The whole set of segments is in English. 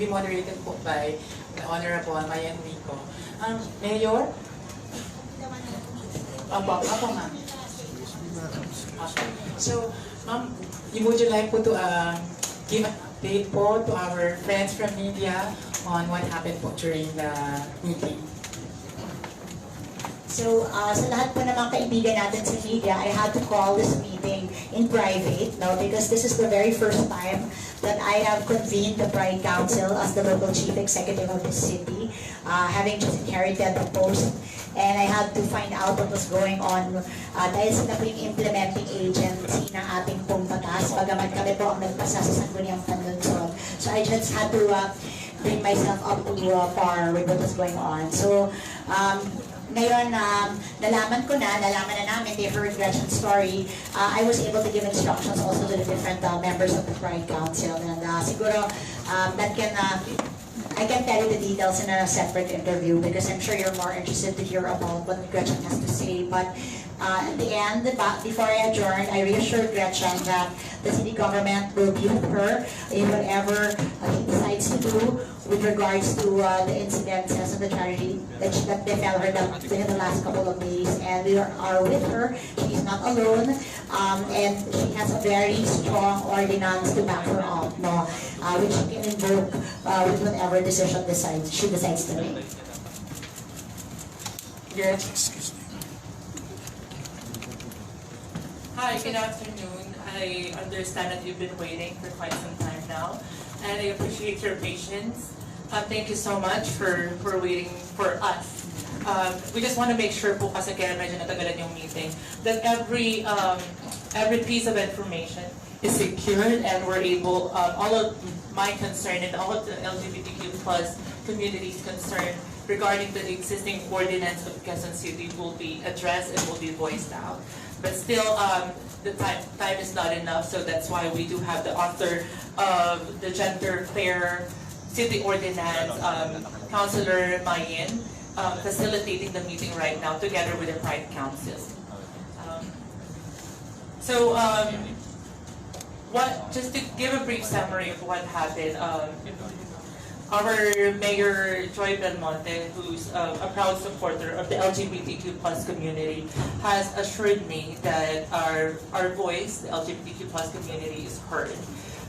be moderated po by the Honorable Mayor Vico. Mayor? Apo, ma'am. Okay. So, ma'am, would you like po to give an update po to our friends from media on what happened po during the meeting? So, sa lahat po ng mga kaibigan natin sa media, I had to call this meeting in private, no, because this is the very first time that I have convened the Pride Council as the local chief executive of the city, having just inherited the post. And I had to find out what was going on dahil sila po yung implementing agency ng ating pong batas, bagaman kami po ang nagpasa sa sangguniang panlunsod. So I just had to bring myself up to par with what was going on. So, ngayon, nalaman na namin, they heard Gretchen's story, I was able to give instructions also to the different members of the Pride Council. And siguro, I can tell you the details in a separate interview because I'm sure you're more interested to hear about what Gretchen has to say. But at the end, before I adjourned, I reassured Gretchen that the city government will be with her in whatever he decides to do with regards to the incidences of the tragedy that befell her within the last couple of days. And we are with her. She is not alone. And she has a very strong ordinance to back her up, no, which she can invoke with whatever decision she decides to make. Yes. Excuse me. Hi, good afternoon. I understand that you've been waiting for quite some time now, and I appreciate your patience. Thank you so much for waiting for us. We just want to make sure po kasi kaya medyo natagalan yung meeting that every piece of information is secured and we're able, all of my concern and all of the LGBTQ plus communities concerned regarding the existing ordinance of Quezon City will be addressed and will be voiced out. But still, the time is not enough, so that's why we do have the author of the Gender Fair City Ordinance, Councilor Mayin, facilitating the meeting right now together with the Pride Council. Just to give a brief summary of what happened, our Mayor Belmonte, who's a proud supporter of the LGBTQ plus community, has assured me that our voice, the LGBTQ plus community, is heard.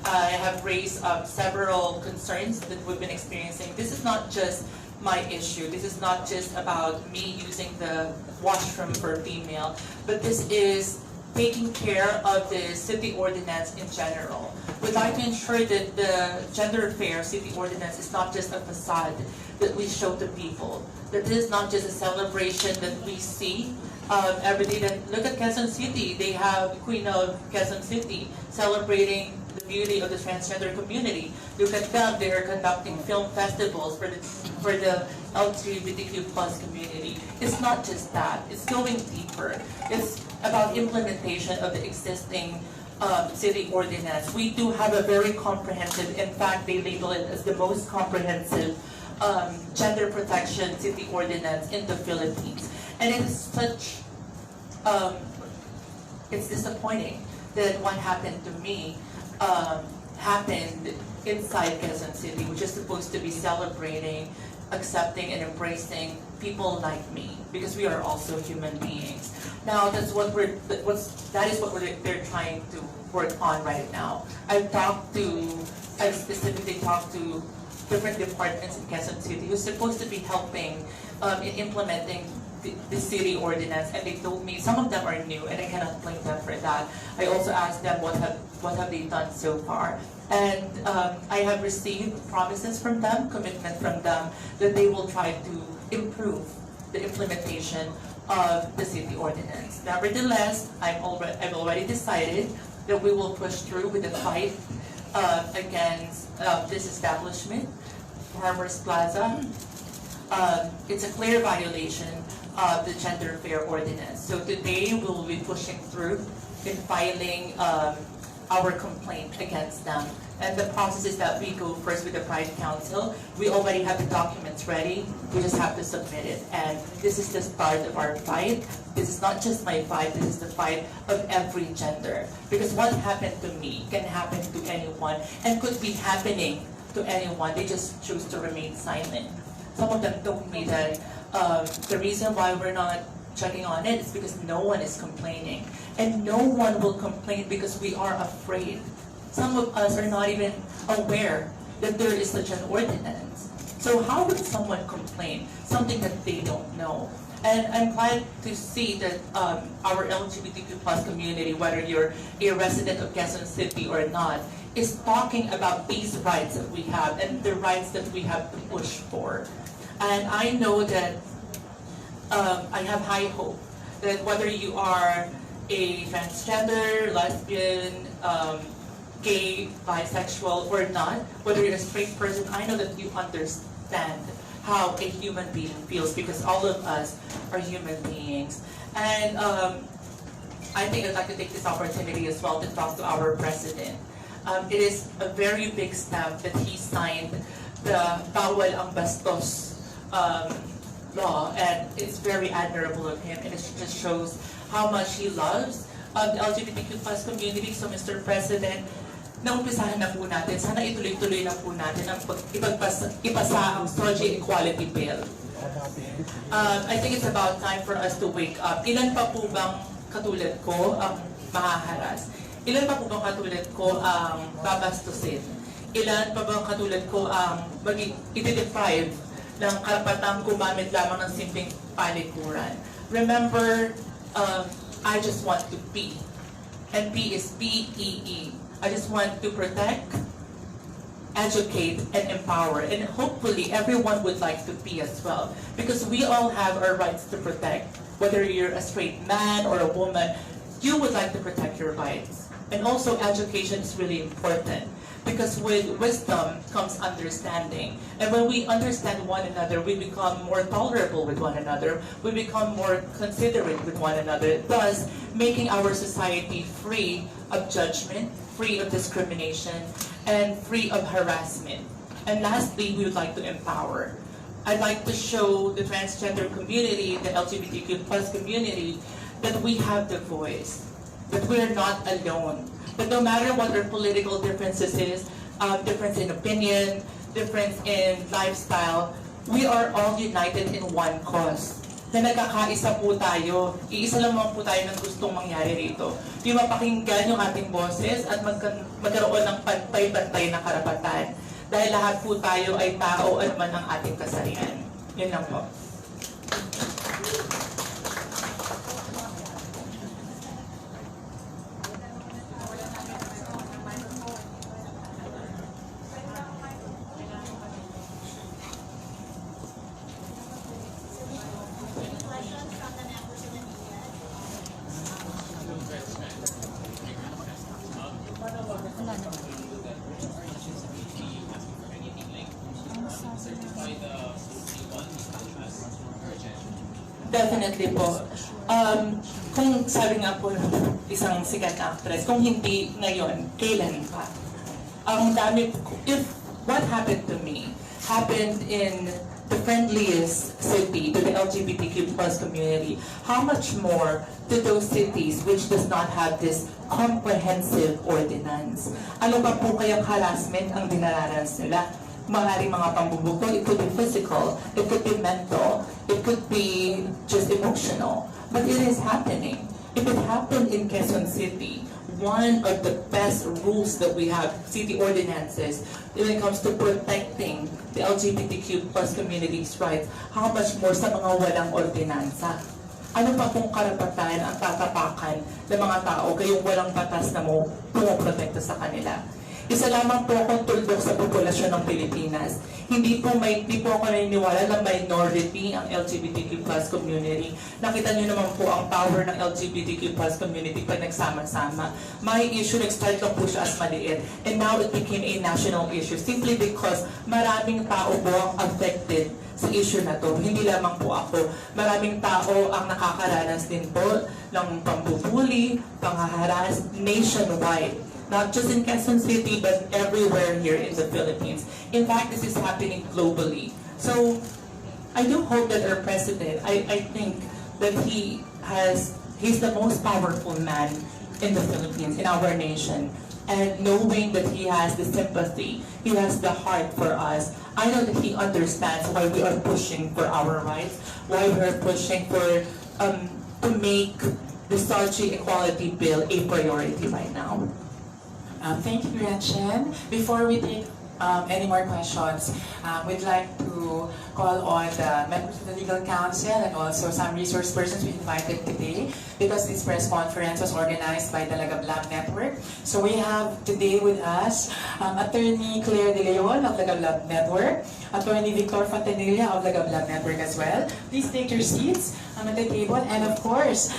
I have raised several concerns that we've been experiencing. This is not just my issue. This is not just about me using the washroom for female, but this is taking care of the city ordinance in general. We'd like to ensure that the gender fair city ordinance is not just a facade that we show to people. That this is not just a celebration that we see every day. That look at Quezon City. They have Queen of Quezon City celebrating the beauty of the transgender community. Look at them. They are conducting film festivals for the LGBTQ plus community. It's not just that. It's going deeper. It's about implementation of the existing city ordinance. We do have a very comprehensive, in fact, they label it as the most comprehensive gender protection city ordinance in the Philippines. And it is such, it's disappointing that what happened to me happened inside Quezon City, which is supposed to be celebrating, accepting, and embracing people like me, because we are also human beings. Now, that is what they're trying to work on right now. I've specifically talked to different departments in Quezon City who's supposed to be helping in implementing the city ordinance, and they told me some of them are new, and I cannot blame them for that. I also asked them what have they done so far, and I have received promises from them, commitment from them, that they will try to improve the implementation of the city ordinance. Nevertheless, I've already decided that we will push through with the fight against this establishment, Farmers Plaza. It's a clear violation of the gender fair ordinance. So today we will be pushing through in filing our complaint against them. And the process is that we go first with the Pride Council. We already have the documents ready. We just have to submit it. And this is the start of our fight. This is not just my fight. This is the fight of every gender. Because what happened to me can happen to anyone and could be happening to anyone. They just choose to remain silent. Some of them told me that the reason why we're not checking on it is because no one is complaining. And no one will complain because we are afraid. Some of us are not even aware that there is such an ordinance. So how would someone complain? Something that they don't know. And I'm glad to see that our LGBTQ plus community, whether you're a resident of Quezon City or not, is talking about these rights that we have and the rights that we have to push for. And I know that I have high hope that whether you are a transgender, lesbian, gay, bisexual, or not, whether you're a straight person, I know that you understand how a human being feels because all of us are human beings. And I think I'd like to take this opportunity as well to talk to our president. It is a very big step that he signed the Bawal ang Bastos law, and it's very admirable of him, and it just shows how much he loves the LGBTQ plus community. So Mr. President, naumpisahan na po natin, sana ituloy-tuloy na po natin ang ipasa ang Soji Equality Bill. I think it's about time for us to wake up. Ilan pa po bang katulad ko ang mahaharas? Ilan pa po bang katulad ko ang babastusin? Ilan pa bang katulad ko ang iti-deprive ng karapatang gumamit lamang ng simpleng palikuran? Remember, I just want to be. And P is P-E-E. I just want to protect, educate, and empower. And hopefully everyone would like to be as well. Because we all have our rights to protect. Whether you're a straight man or a woman, you would like to protect your rights. And also education is really important. Because with wisdom comes understanding. And when we understand one another, we become more tolerable with one another. We become more considerate with one another, thus making our society free of judgment, free of discrimination, and free of harassment. And lastly, we would like to empower. I'd like to show the transgender community, the LGBTQ plus community, that we have the voice, that we are not alone. But no matter what our political differences is, difference in opinion, difference in lifestyle, we are all united in one cause. Na nagkakaisa po tayo, iisa lang po tayo ng gustong mangyari rito. Yung mapakinggan yung ating boses at magkaroon ng pantay-pantay na karapatan. Dahil lahat po tayo ay tao at man ang ating kasarian. Yun lang po. Definitely po. Kung sabi nga po ng isang sikat na actress, kung hindi ngayon, kailan pa? Ang dami, if what happened to me happened in the friendliest city to the LGBTQ plus community, how much more to those cities which does not have this comprehensive ordinance? Ano pa po kayang harassment ang dinararanas nila? Maaaring mga pambubugto, it could be physical, it could be mental, it could be just emotional. But it is happening. If it happened in Quezon City, one of the best rules that we have, city ordinances, when it comes to protecting the LGBTQ plus community's rights, how much more sa mga walang ordinansa? Ano pa pong karapatan ang tatapakan ng mga tao kayong walang batas na mo pumoprotekta sa kanila? Isa lamang po akong tuldok sa populasyon ng Pilipinas. Hindi po ako naniniwala na minority ang LGBTQ plus community. Nakita niyo naman po ang power ng LGBTQ plus community pag nagsama-sama. May issue, nag-start lang po siya as maliit. And now it became a national issue simply because maraming tao po ang affected sa issue na to. Hindi lamang po ako. Maraming tao ang nakakaranas din po ng pambubuli, panghaharas nationwide. Not just in Quezon City, but everywhere here in the Philippines. In fact, this is happening globally. So, I do hope that our president, I think that he's the most powerful man in the Philippines, in our nation. and knowing that he has the sympathy, he has the heart for us. I know that he understands why we are pushing for our rights, why we are pushing for to make the SARCI Equality Bill a priority right now. Thank you, Gretchen. Before we take any more questions, we'd like to call on the members of the legal council and also some resource persons we invited today because this press conference was organized by the Lagablab Network. So we have today with us Attorney Claire De Leon of Lagablab Network, Attorney Victor Fontanilla of Lagablab Network as well. Please take your seats at the table, and of course,